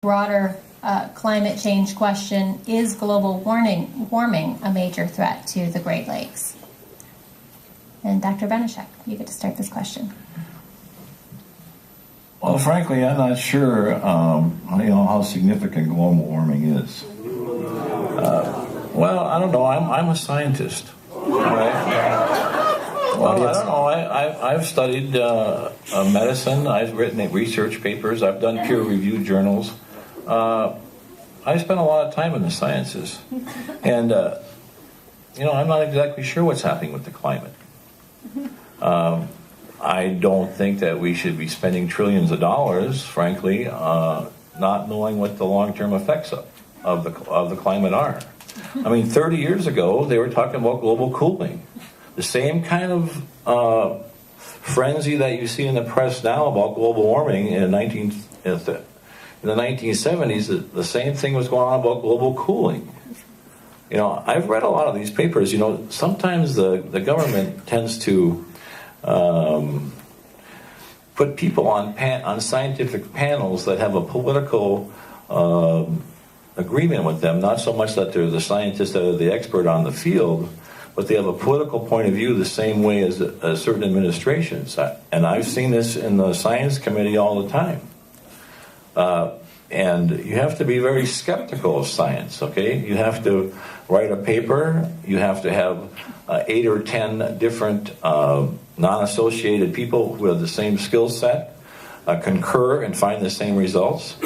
broader climate change question, is global warming a major threat to the Great Lakes? And Dr. Benishek, you get to start this question. Well, frankly, I'm not sure how significant global warming is. Well, I don't know. I'm a scientist. Right? Well, I don't know. I've studied medicine. I've written research papers. I've done peer-reviewed journals. I spent a lot of time in the sciences. And, I'm not exactly sure what's happening with the climate. I don't think that we should be spending trillions of dollars, frankly, not knowing what the long-term effects of the climate are. I mean, 30 years ago, they were talking about global cooling. The same kind of frenzy that you see in the press now about global warming in the 1970s, the same thing was going on about global cooling. I've read a lot of these papers. Sometimes the government tends to put people on scientific panels that have a political agreement with them, not so much that they're the scientists that are the expert on the field, but they have a political point of view the same way as certain administrations. And I've seen this in the science committee all the time. And you have to be very skeptical of science, okay? You have to write a paper. You have to have 8 or 10 different non-associated people who have the same skill set concur and find the same results.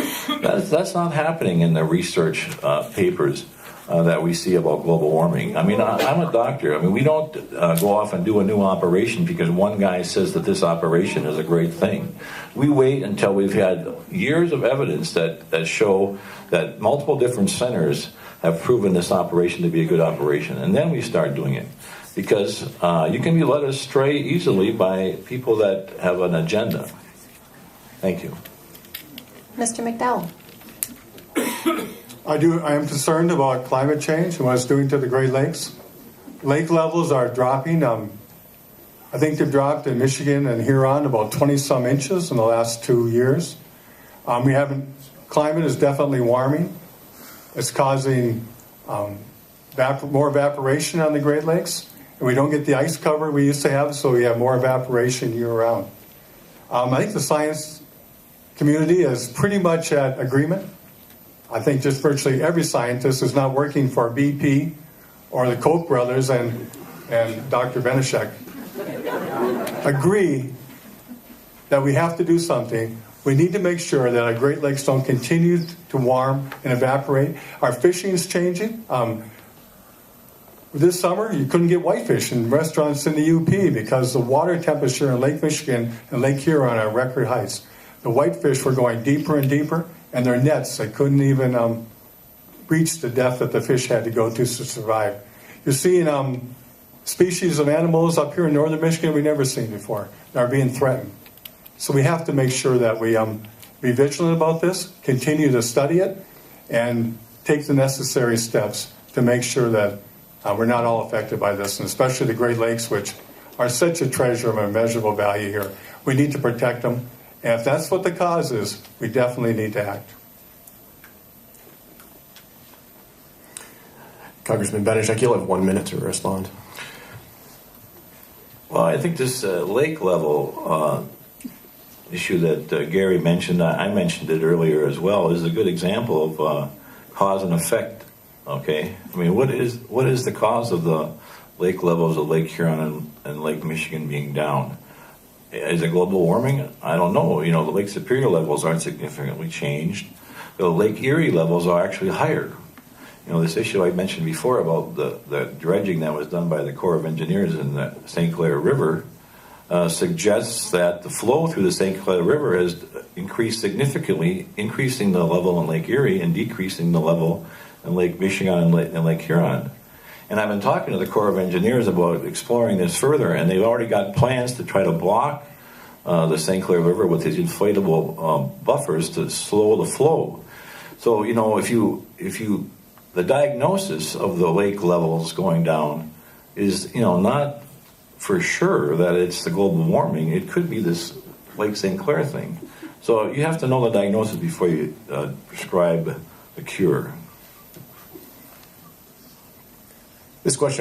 That's not happening in the research papers that we see about global warming. I mean, I'm a doctor. I mean, we don't go off and do a new operation because one guy says that this operation is a great thing. We wait until we've had years of evidence that show that multiple different centers have proven this operation to be a good operation, and then we start doing it. Because you can be led astray easily by people that have an agenda. Thank you. Mr. McDowell. I am concerned about climate change and what it's doing to the Great Lakes. Lake levels are dropping. I think they've dropped in Michigan and Huron about 20-some inches in the last 2 years. Climate is definitely warming. It's causing more evaporation on the Great Lakes. And we don't get the ice cover we used to have, so we have more evaporation year-round. I think the science community is pretty much at agreement. I think just virtually every scientist who's not working for BP or the Koch brothers and Dr. Benishek agree that we have to do something. We need to make sure that our Great Lakes don't continue to warm and evaporate. Our fishing is changing. This summer, you couldn't get whitefish in restaurants in the UP because the water temperature in Lake Michigan and Lake Huron are record heights. The whitefish were going deeper and deeper, and their nets, they couldn't even reach the depth that the fish had to go to survive. You're seeing species of animals up here in northern Michigan we've never seen before that are being threatened. So we have to make sure that we be vigilant about this, continue to study it, and take the necessary steps to make sure that we're not all affected by this, and especially the Great Lakes, which are such a treasure of immeasurable value here. We need to protect them, and if that's what the cause is, we definitely need to act. Congressman Benishek, you'll have 1 minute to respond. Well, I think this lake level issue that Gary mentioned, I mentioned it earlier as well, is a good example of cause and effect. Okay, I mean, what is the cause of the lake levels of Lake Huron and Lake Michigan being down? Is it global warming? I don't know. The Lake Superior levels aren't significantly changed. The Lake Erie levels are actually higher. This issue I mentioned before about the dredging that was done by the Corps of Engineers in the St. Clair River suggests that the flow through the St. Clair River has increased significantly, increasing the level in Lake Erie and decreasing the level in Lake Michigan and Lake Huron. And I've been talking to the Corps of Engineers about exploring this further, and they've already got plans to try to block the St. Clair River with these inflatable buffers to slow the flow. So, the diagnosis of the lake levels going down is, not for sure that it's the global warming. It could be this Lake St. Clair thing. So you have to know the diagnosis before you prescribe the cure. This question